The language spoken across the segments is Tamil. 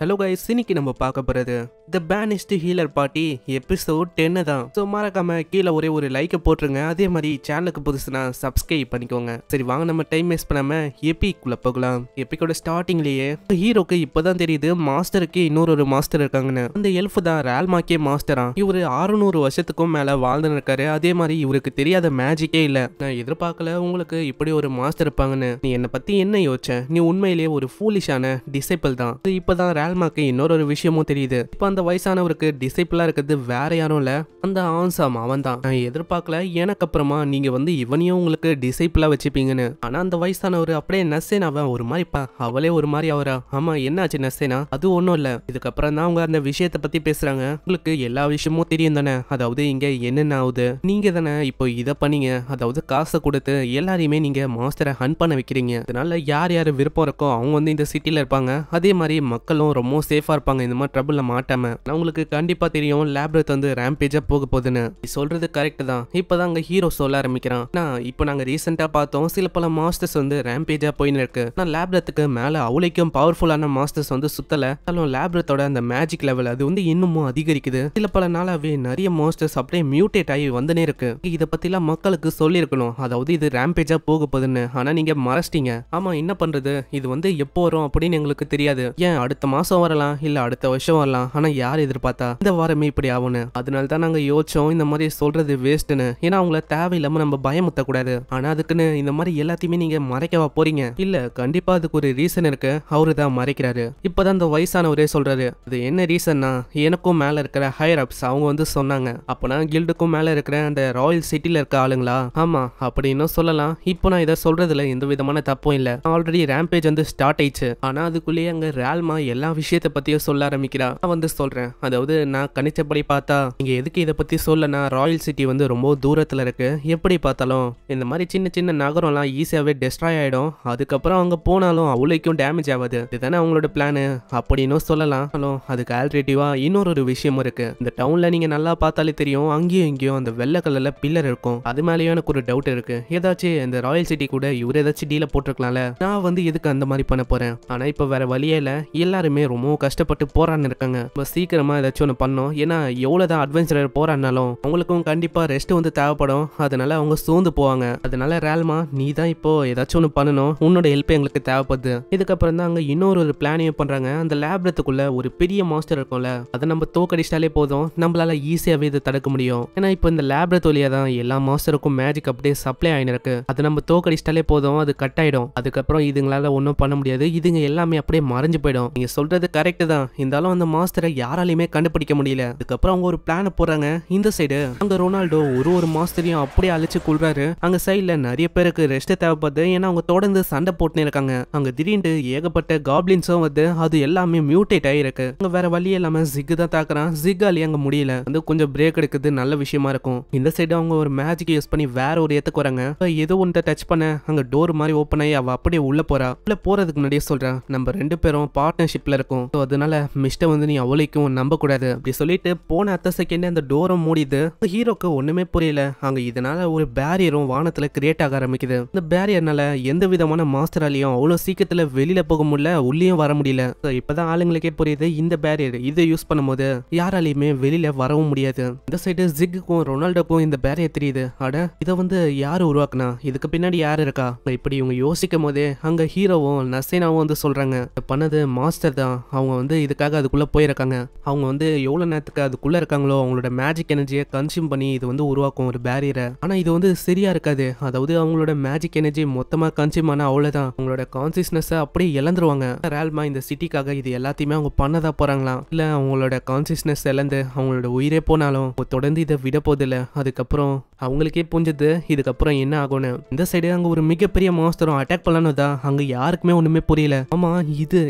ஹலோ கைஸ், இன்னைக்கு நம்ம பார்க்க போறது தி பேனிஷ்டு ஹீலர் பார்ட்டி எபிசோட் 10 தான். ஸோ மறக்காம கீழே ஒரே ஒரு லைக்கை போட்டுருங்க. அதே மாதிரி சேனலுக்கு புதுசுனா சப்ஸ்கிரைப் பண்ணிக்கோங்க. சரி வாங்க, நம்ம டைம் வேஸ்ட் பண்ணாம எபிக்குள்ள போகலாம். எபிக்கோட ஸ்டார்டிங்லேயே ஹீரோக்கு இப்பதான் தெரியுது மாஸ்டருக்கு இன்னொரு மாஸ்டர் இருக்காங்கன்னு. அந்த எல்ஃப் தான் ரால்மாக்கே மாஸ்டரா. இவரு 600 வருஷத்துக்கும் மேல வாழ்ந்து இருக்காரு. அதே மாதிரி இவருக்கு தெரியாத மேஜிக்கே இல்ல. நான் எதிர்பார்க்கல உங்களுக்கு இப்படி ஒரு மாஸ்டர் இருப்பாங்கன்னு. நீ என்னை பத்தி என்ன யோசிச்ச? நீ உண்மையிலேயே ஒரு ஃபூலிஷான டிசைபிள் தான். இப்பதான் ரால்மாக்கு இன்னொரு விஷயமும் தெரியுது. இப்ப அந்த வயசானவருக்கு டிசைபிளா இருக்கிறது வேற யாரும் இல்ல, அந்த ஆன்சாம் அவன் தான். நான் எதிர்பார்க்கல எனக்கு அப்புறமா நீங்க இவனையும் உங்களுக்கு டிசைபிளா வச்சுப்பீங்கன்னு. ஆனா அந்த வயசானவர் அப்படியே நசேனா ஒரு மாதிரி அவளே ஒரு மாதிரி அவரா. ஆமா என்னாச்சு நசேனா? அது ஒண்ணும் இல்ல. இதுக்கப்புறம் தான் அவங்க அந்த விஷயத்த பத்தி பேசுறாங்க. உங்களுக்கு எல்லா விஷயமும் தெரியும் தானே? அதாவது இங்க என்னென்ன ஆகுது, நீங்க தானே இப்போ இதை பண்ணீங்க. அதாவது காசை கொடுத்து எல்லாரையுமே நீங்க மாஸ்டரை ஹண்ட் பண்ண வைக்கிறீங்க. அதனால யார் யார் விருப்பம் இருக்கோ அவங்க இந்த சிட்டில இருப்பாங்க. அதே மாதிரி மக்களும் ரொம்ப சேஃபா இருப்பாங்க இந்த மாதிரி ட்ரபிள்ல மாட்டாம. உங்களுக்கு கண்டிப்பா தெரியும் லேப்ரத் ரேம்பேஜா போக போகுதுன்னு. சொல்றது கரெக்ட் தான். இப்பதான் அங்க ஹீரோ சொல்ல ஆரம்பிக்கிறான். இப்போ நாங்க ரீசெண்டா பார்த்தோம் சில பல மாஸ்டர்ஸ் ரேம்பேஜா போயின்னு இருக்கு. நான் லேப்ரத்துக்கு மேல அவளைக்கும் பவர்ஃபுல்லான மாஸ்டர்ஸ் சுத்தல. லேப்ரத்தோட அந்த மேஜிக் லெவல் அது இன்னமும் அதிகரிக்குது. சில பல நாளாவே நிறைய மாஸ்டர்ஸ் அப்படியே மியூட்டேட் ஆகி வந்துனே இருக்கு. இதை பத்திலாம் மக்களுக்கு சொல்லி இருக்கணும். அதாவது இது ரேம்பேஜா போக போகுதுன்னு. ஆனா நீங்க மறைச்சிட்டீங்க. ஆமா என்ன பண்றது, இது எப்போ வரும் அப்படின்னு எங்களுக்கு தெரியாது. ஏன் அடுத்த மாசம் வரலாம், இல்ல அடுத்த வருஷம் வரலாம். ஆனா யார் எதிர்பார்த்தா இந்த வாரமே இப்படி ஆகும்னு? அதனால தான் நாங்க யோசிச்சோம் இந்த மாதிரி சொல்றது வேஸ்ட்னு. ஏன்னா அவங்கள தேவையில்லாம நம்ம பயமுத்த கூடாது. ஆனா அதுக்குன்னு இந்த மாதிரி எல்லாத்தையுமே நீங்க மறைக்கவா போறீங்க? இல்ல கண்டிப்பா அதுக்கு ஒரு ரீசன் இருக்கு. அவரு தான் மறைக்கிறாரு. இப்பதான் அந்த வயசானவரே சொல்றாரு. அது என்ன ரீசன்னா, எனக்கும் மேல இருக்கிற ஹையர் அப்ஸ் அவங்க சொன்னாங்க. அப்பனா கில்டுக்கும் மேல இருக்கிற அந்த ராயல் சிட்டில இருக்க ஆளுங்களா? ஆமா அப்படின்னு சொல்லலாம். இப்போ நான் இதை சொல்றதுல எந்த விதமான தப்பும் இல்ல. ஆல்ரெடி ரேம்பேஜ் ஸ்டார்ட் ஆயிடுச்சு. ஆனா அதுக்குள்ளேயே அங்க ரால்மா எல்லா விஷயத்த பத்தியும் சொல்ல ஆரம்பிக்கிறா. நான் சொல்றேன், அதாவது நான் கணிச்சபடி பார்த்தா நீங்க எதுக்கு இதை பத்தி சொல்லனா, ராயல் சிட்டி ரொம்ப தூரத்துல இருக்கு. எப்படி பார்த்தாலும் இந்த மாதிரி சின்ன சின்ன நகரம்லாம் ஈஸியாவே டெஸ்ட்ராய் ஆயிடும். அதுக்கப்புறம் அவங்க போனாலும் அவளுக்கும் டேமேஜ் ஆகாது. இதுதானே அவங்களோட பிளானு அப்படின்னு சொல்லலாம். அதுக்கு ஆல்டர்னேட்டிவா இன்னொரு விஷயம் இருக்கு. இந்த டவுன்ல நீங்க நல்லா பார்த்தாலே தெரியும், அங்கேயும் இங்கேயும் அந்த வெள்ளை கலர்ல பில்லர் இருக்கும். அது மேலேயும் எனக்கு ஒரு டவுட் இருக்கு. ஏதாச்சும் இந்த ராயல் சிட்டி கூட இவர் ஏதாச்சும் டீல போட்டிருக்கலாம்ல. நான் எதுக்கு அந்த மாதிரி பண்ண போறேன்? ஆனா இப்ப வேற வழியே இல்ல. எல்லாருமே ரொம்ப கஷ்டப்பட்டு போரான்னு இருக்காங்க. சீக்கிரமா ஏதாச்சும் ஒன்று பண்ணோம். ஏன்னா எவ்வளவுதான் அட்வென்ச்சரர் போராடினாலும் அவங்களுக்கும் கண்டிப்பா ரெஸ்ட் தேவைப்படும். அதனால அவங்க சோர்ந்து போவாங்க. அதனால ரால்மா நீ தான் இப்போ ஏதாச்சும் ஒன்று பண்ணணும். உன்னோட ஹெல்ப் எங்களுக்கு தேவைப்படுது. இதுக்கப்புறம் தான் அங்க இன்னொரு பிளானையும் பண்றாங்க. அந்த லேப்ரத்துக்குள்ள ஒரு பெரிய மாஸ்டர் இருக்கும்ல, அதை நம்ம தோக்கடிச்சிட்டாலே போதும், நம்மளால ஈஸியாவே இதை தடுக்க முடியும். ஏன்னா இப்போ இந்த லேப்ரத் வழியா தான் எல்லா மாஸ்டருக்கும் மேஜிக் அப்படியே சப்ளை ஆயின்னு இருக்கு. அதை நம்ம தோக்கடிச்சிட்டாலே போதும், அது கட் ஆயிடும். அதுக்கப்புறம் இதுங்களால ஒன்றும் பண்ண முடியாது. இதுங்க எல்லாமே அப்படியே மறைஞ்சு போயிடும். நீங்க சொல்றது கரெக்ட் தான். இருந்தாலும் அந்த மாஸ்டரை யாராலையுமே கண்டுபிடிக்க முடியல. அதுக்கப்புறம் அவங்க ஒரு பிளான போறாங்க. இந்த சைடு அங்க ரொனால்டோ ஒரு மாஸ்டரையும் அப்படியே அழிச்சு கொள்றாரு. அங்க சைட்ல நிறைய பேருக்கு ரெஸ்ட் தேவைப்படுது. ஏன்னா அவங்க தொடர்ந்து சண்டை போட்டுன்னு இருக்காங்க. அங்க திடீர்னு ஏகப்பட்ட காப்ளின்ஸும் அது எல்லாமே மியூட்டேட் ஆயிருக்கு. அங்க வேற வழி இல்லாம ஜிக் தான் தாக்குறான். ஜிக்காலே அங்க முடியல. கொஞ்சம் பிரேக் எடுக்குது, நல்ல விஷயமா இருக்கும். இந்த சைடு அவங்க ஒரு மேஜிக் யூஸ் பண்ணி வேற ஒரு இடத்துக்கு வராங்க. ஏதோ ஒன்று டச் பண்ண அங்க டோர் மாதிரி ஓப்பன் ஆகி அவ அப்படியே உள்ள போறா. உள்ள போறதுக்கு முன்னாடியே சொல்றேன், நம்ம ரெண்டு பேரும் பார்ட்னர்ஷிப்ல இருக்கோம். அதனால மிஸ்டர் நீ அவளைக்கும் நம்ப கூடாது அப்படி சொல்லிட்டு போன அத்த செகண்ட் அந்த டோரும் மூடிது. ஹீரோக்கு ஒண்ணுமே புரியல. அங்க இதனால ஒரு பேரியரும் வானத்துல கிரியேட் ஆக ஆரம்பிக்குது. இந்த பேரியர்னால எந்த விதமான மாஸ்டராலையும் அவ்வளவு சீக்கிரத்துல வெளியில போக முடியல, உள்ளேயும் வர முடியல. இப்பதான் ஆளுங்களுக்கே புரியுது இந்த பேரியர் இதை யூஸ் பண்ணும்போது யாராலையுமே வெளியில வரவும் முடியாது. இந்த சைடு ஜிக்குக்கும் ரொனால்டோக்கும் இந்த பேரியர் தெரியுது. அட இதை யாரு உருவாக்குனா, இதுக்கு பின்னாடி யாரு இருக்கா? இப்படி இவங்க யோசிக்கும் போதே அங்க ஹீரோவும் நசேனாவும் சொல்றாங்க, பண்ணது மாஸ்டர் தான். அவங்க இதுக்காக அதுக்குள்ள போயிருக்காங்க. அவங்க எவ்வளவு நேரத்துக்கு அதுக்குள்ள இருக்காங்களோ அவங்களோட மேஜிக் எனர்ஜியை கன்சியூம் பண்ணி இது உருவாக்கும் ஒரு பேரியரை. ஆனா இது சரியா இருக்காது. அதாவது அவங்களோட மேஜிக் எனர்ஜி மொத்தமா கன்சியூம் ஆனா அவ்வளவுதான், அவங்களோட கான்சியஸ்னஸ் அப்படியே இழந்துருவாங்க. ரால்மா இந்த சிட்டிக்காக இது எல்லாத்தையுமே அவங்க பண்ணதா போறாங்களாம். இல்ல அவங்களோட கான்சியஸ்னஸ் இழந்து அவங்களோட உயிரே போனாலும் தொடர்ந்து இதை விட போதில்ல. அதுக்கப்புறம் அவங்களுக்கே புரிஞ்சது இதுக்கப்புறம் என்ன ஆகும்னு. இந்த சைடு அங்க ஒரு மிகப்பெரிய மாஸ்டரும் அட்டாக் பண்ணலான்னு தான் அங்க யாருக்குமே ஒண்ணுமே புரியல. ஆமா இதை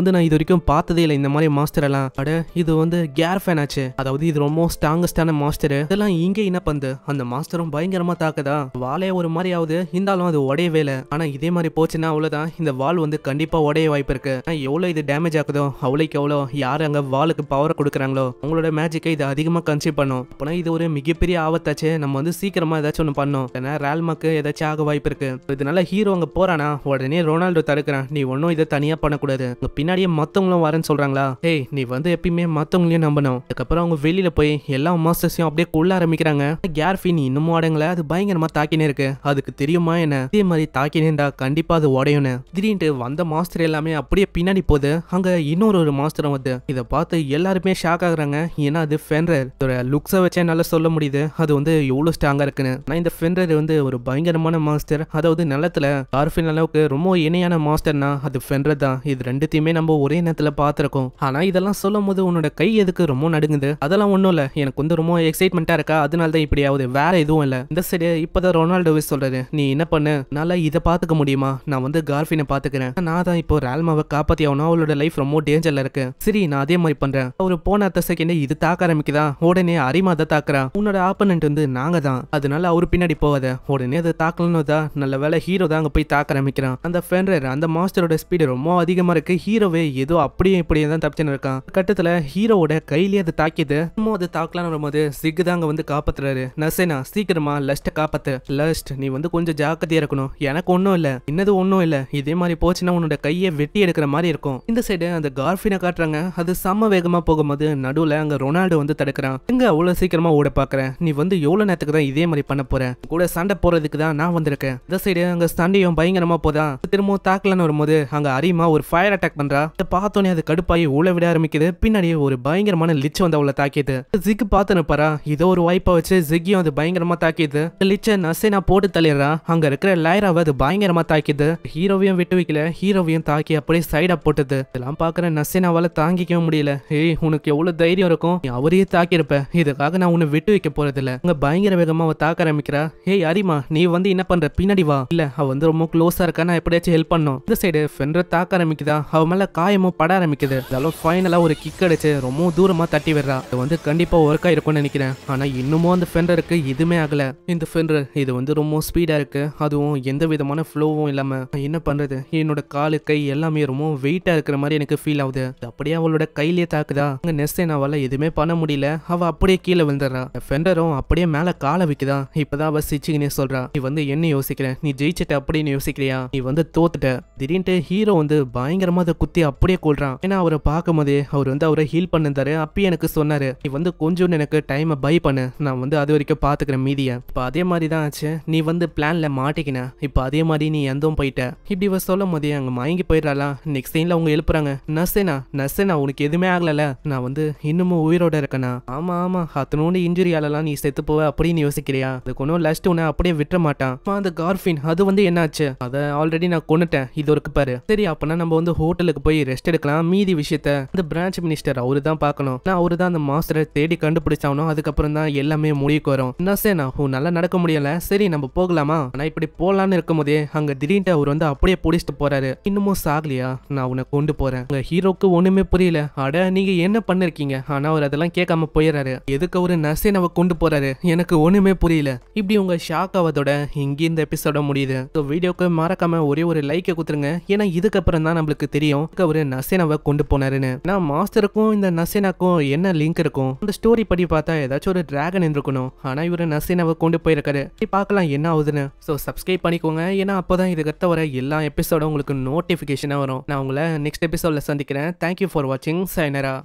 நான் இது வரைக்கும் பார்த்ததே இல்லை இந்த மாதிரி மாஸ்டர் எல்லாம். அட இது கேர் ஃபேன் ஆச்சு. அதாவது இது ரொம்ப ஸ்ட்ராங்கஸ்டான மாஸ்டர். இதெல்லாம் இங்க என்ன பண்ணுது? அந்த மாஸ்டரும் பயங்கரமா தாக்குதா. வாலே ஒரு மாதிரி ஆகுது, இருந்தாலும் அது உடையவே இல்லை. ஆனா இதே மாதிரி போச்சுன்னா அவ்வளவுதான், இந்த வால் கண்டிப்பா உடைய வாய்ப்பு இருக்கு. எவ்வளவு இது டேமேஜ் ஆகுதோ அவ்வளோக்கு எவ்வளோ யாரு அங்க வாலுக்கு பவர் கொடுக்குறாங்களோ அவங்களோட மேஜிக்கை இது அதிகமா கன்சியூம் பண்ணும். அப்பனா இது ஒரு மிகப்பெரிய ஆபத்தாச்சு. நம்ம சீக்கிரமா ஏதாச்சும் ஒன்று பண்ணும், ஏன்னா ரால்மாக்கு ஏதாச்சும் ஆக வாய்ப்பு இருக்கு. இதனால ஹீரோ அங்க போறானா, உடனே ரொனால்டோ தடுக்கிறான். நீ ஒன்னும் இதை தனியா பண்ணக்கூடாது, உங்க பின்னாடியே மத்தவங்களும் வரேன்னு சொல்றாங்களா, ஏய் நீ வந்து எப்பயுமே மத்தவங்களையும் நம்பணும். அதுக்கப்புறம் அவங்க வெளியில போய் எல்லா மாஸ்டர்ஸையும் அப்படியே கொள்ள ஆரம்பிக்கிறாங்க. கேர்ஃபின் இன்னமும் அடங்கல, அது பயங்கரமா தாக்கினே இருக்கு. அதுக்கு தெரியுமா என்ன, இதே மாதிரி தாக்கினே இருந்தா கண்டிப்பா அது உடையும்னு. திடீர்னு வந்த மாஸ்டர் எல்லாமே அப்படியே பின்னாடி போகுது. அங்க இன்னொரு மாஸ்டரும் வந்து இதை பார்த்து எல்லாருமே ஷாக் ஆகுறாங்க. ஏன்னா அது ஃபென்ரர். லுக்ஸை வச்சே நல்லா சொல்ல முடியுது அது வந்து எவ்வளவு ஸ்ட்ராங்கா இருக்குன்னு. ஆனா இந்த ஃபென்ரர் வந்து ஒரு பயங்கரமான மாஸ்டர். அதாவது நிலத்துல கார்ஃபின் அளவுக்கு ரொம்ப இணையான மாஸ்டர்னா அது ஃபென்ரர் தான். இது ரெண்டுத்தையுமே நம்ம ஒரே நேரத்துல பார்த்திருக்கோம். ஆனா இதெல்லாம் சொல்லும் போது உன்னோட கை எதுக்கு ரொம்ப நடுங்குது? அதெல்லாம் ஒண்ணும் இல்ல, எனக்கு வந்து ரொம்ப எக்ஸைட்மெண்டா இருக்கா, அதனால தான் இப்படி ஆகுது, வேற எதுவும் இல்ல. இந்த சைடு இப்பதான் ரொனால்டோவே சொல்றாரு, நீ என்ன பண்ணு, நல்லா இதை பாத்துக்க முடியுமா, நான் வந்து கார்ஃபினை பாத்துக்கிறேன். நான் தான் இப்போ ரால்மாவை காப்பாத்தி ஆகணும், அவளோட லைஃப் ரொம்ப டேஞ்சர்ல இருக்கு. சரி நான் அதே மாதிரி பண்றேன். அவரு போன அடுத்த செகண்ட் இது தாக்க ஆரம்பிக்குதா, உடனே அரிமா அதை தாக்குறா. உன்னோட ஆப்பனண்ட் வந்து நாங்க தான், அதனால அவரு பின்னாடி போகாத. உடனே அதை தாக்கலன்னு தான், நல்ல வேலை ஹீரோ தான் அங்க போய் தாக்க ஆரம்பிக்கிறான். அந்த ஃபென்ரர் அந்த மாஸ்டரோட ஸ்பீடு ரொம்ப அதிகமா இருக்கு. ஹீரோவே ஏதோ அப்படியே இப்படியே தான் தப்பிச்சுன்னு இருக்கான். கட்டத்துல ஹீரோவோட கையிலேயே அது தாக்கிது. அது தாக்கலான்னு வரும்போது சிக்கு தான் அங்க வந்து காப்பாத்துறாரு. நசேனா சீக்கிரமா லஸ்ட காப்பாத்து. லஸ்ட் நீ வந்து கொஞ்சம் ஜாக்கிரதையா இருக்கணும், எனக்கு ஒன்னும் இல்ல, இன்னது ஒன்னும் இல்ல, இதே மாதிரி போச்சுன்னா உன்னோட கையை வெட்டி எடுக்கிற மாதிரி இருக்கும். இந்த சைடு அந்த கார்ஃபினை காட்டுறாங்க. அது செம்ம வேகமா போகும்போது நடுவுல அங்க ரொனால்டோ வந்து தடுக்கிறான். எங்க அவ்வளவு சீக்கிரமா ஓட பாக்குறேன், நீ வந்து எவ்வளவு நேரத்துக்கு தான் இதே மாதிரி பண்ண போற, கூட சண்டை போறதுக்கு தான் நான் வந்திருக்கேன். இந்த சைடு அங்க சண்டையும் பயங்கரமா போதா. திரும்பவும் தாக்கலான்னு வரும்போது அங்க அரிமா ஒரு ஃபயர் அட்டாக் பண்றா. பார்த்தோன்னே அது கடுப்பாயி ஊழ விட ஆரம்பிக்குது. பின்னாடி ஒரு பயங்கரமான லிச் வந்து அவளை தாக்கிது. ஜிக் பார்த்துன்னு பாரா, இதோ ஒரு வாய்ப்பா வச்சு ஜிக்கியும் அது பயங்கரமா தாக்கிது. லிச்ச நசேனா போட்டு தள்ளிடுறா. அங்க இருக்கிற லைராவை அது பயங்கரமா தாக்கிது. ஹீரோவையும் விட்டு வைக்கல, ஹீரோவையும் தாக்கி அப்படியே சைடா போட்டது. இதெல்லாம் பாக்குற நசேனாவால தாங்கிக்கவும் முடியல. ஏய் உனக்கு எவ்வளவு தைரியம் இருக்கும், நீ அவரையே தாக்கியிருப்ப, இதுக்காக நான் உன்னை விட்டு வைக்க போறது இல்ல. அங்க பயங்கர வேகமா அவ தாக்க ஆரம்பிக்கிறா. ஏய் அரிமா நீ வந்து என்ன பண்ற, பின்னாடி வா. இல்ல அவ வந்து ரொம்ப க்ளோஸா இருக்கா, நான் எப்படியாச்சும் ஹெல்ப் பண்ணும். இந்த சைடு ஃபென்ரர் தாக்க ஆரம்பிக்குதா. அவ மேல காயமும் பட ஆரம்பிக்குது. இதெல்லாம் ஃபைனலா ஒரு கிக் அடிச்சு ரொம்ப தூரமா தட்டி விடுறா. இது வந்து கண்டிப்பா ஒர்க் ஆயிருக்கும்னு நினைக்கிறேன். ஆனா இன்னமும் அந்த ஃபென்ரருக்கு இதுமே ஆகல. இந்த ஃபென்ரர் இது வந்து ரொம்ப ஸ்பீடா இருக்கு, அதுவும் எந்த விதமான ஃப்ளோவும் இல்லாம. என்ன பண்றது, என்னோட காலு கை எல்லாமே ரொம்ப வெயிட்டா இருக்கிற மாதிரி எனக்கு ஃபீல் ஆகுது. அப்படியே அவளோட கையிலேயே தாக்குதா. அங்க நெஸ்டேனாவால எதுவுமே பண்ண முடியல. அவ அப்படியே கீழே விழுந்துடுறா. ஃபென்டரும் அப்படியே மேல காலை வைக்குதா. இப்பதான் அவ சிச்சுக்கினே சொல்றா, நீ வந்து என்ன யோசிக்கிற, நீ ஜெயிச்சிட்ட அப்படின்னு யோசிக்கிறியா, நீ வந்து தோத்துட்ட. திடீர்னு ஹீரோ வந்து பயங்கரமா அதை குத்தி அப்படியே கொள்றான். ஏன்னா அவரை பார்க்கும் போதே அவர் வந்து அவரை ஹீல் பண்ணிருந்தாரு. அப்பயே எனக்கு சொன்னாரு, நீ வந்து கொஞ்சம் எனக்கு டைமை பை பண்ணு, நான் வந்து அது வரைக்கும் பாத்துக்கிறேன் மீதிய. இப்ப அதே மாதிரி தான் ஆச்சு, நீ வந்து பிளான்ல மாட்டிக்கின, இப்ப அதே மாதிரி நீ எந்தவும் போயிட்ட. இப்படி இவ சொல்லும் போதே அங்க மயங்கி போயிடறாளா. நெக்ஸ்ட் சீன்ல அவங்க எழுப்புறாங்க, நசேனா நசேனா உனக்கு எதுவுமே ஆகல, நான் வந்து இன்னமும் உயிரோட இருக்கனா. ஆமா ஆமா அத்தனோண்டு இன்ஜுரியாலலாம் நீ செத்து போவ அப்படின்னு யோசிக்கிறியா, அதுக்கு ஒன்னும் லஸ்ட் உன்னை அப்படியே விட்டுற மாட்டான். அந்த கார்ஃபின் அது வந்து என்னாச்சு, அதை ஆல்ரெடி நான் கொன்னுட்டேன், இது ஒரு பாரு. சரி அப்பனா நம்ம வந்து ஹோட்டலுக்கு போய் ரெஸ்ட் எடுக்கலாம், மீதி விஷயத்த அந்த பிரான்ச் மினிஸ்டர் அவரு தான் பார்க்கணும். நான் அவரு தான் அந்த மாஸ்டரை தேடி கண்டுபிடிச்சாவணும், அதுக்கப்புறம் தான் எல்லாமே முடிவுக்கு வரும். நசேனா நல்லா நடக்க முடியல, சரி நம்ம போகலாமா. ஆனா இப்படி போலான்னு இருக்கும் போதே அங்க திடீர்னு அவர் வந்து அப்படியே பிடிச்சிட்டு போறாரு. இன்னமும் சாகலையா, நான் உன்னை கொண்டு போறேன். உங்க ஹீரோக்கு ஒண்ணுமே புரியல, அட நீங்க என்ன பண்ணிருக்கீங்க. ஆனா அவர் அதெல்லாம் கேட்காம போயிடுறாரு. எதுக்கு அவரு நசேனாவை கொண்டு போறாரு எனக்கு ஒண்ணுமே புரியல. இப்படி உங்க ஷாக் ஆவதோட இங்க இந்த எபிசோட முடியுது. வீடியோக்கு மறக்காம ஒரே ஒரு லைக்கை கொடுத்துருங்க, ஏன்னா இதுக்கப்புறம் தான் நம்மளுக்கு தெரியும் அவரு நசேனாவை கொண்டு போனாருன்னு. நான் மாஸ்டருக்கும் இந்த நசேனாக்கும் என்ன லிங்க் இருக்கும், அந்த ஸ்டோரி படி பார்த்தா ஏதாச்சும் ஒரு டிராகன் இருக்கணும். ஆனா இவரு நசேனாவை கொண்டு போயிருக்காரு. பார்க்கலாம் என்ன ஆகுதுன்னு. ஸோ சப்ஸ்கிரைப் பண்ணிக்கோங்க, ஏன்னா அப்போதான் இதுக்கு வர எல்லா எபிசோடும் உங்களுக்கு நோட்டிஃபிகேஷனாக வரும். நான் உங்களை நெக்ஸ்ட் எபிசோட்ல சந்திக்கிறேன். தேங்க்யூ ஃபார் வாட்சிங். சைனரா.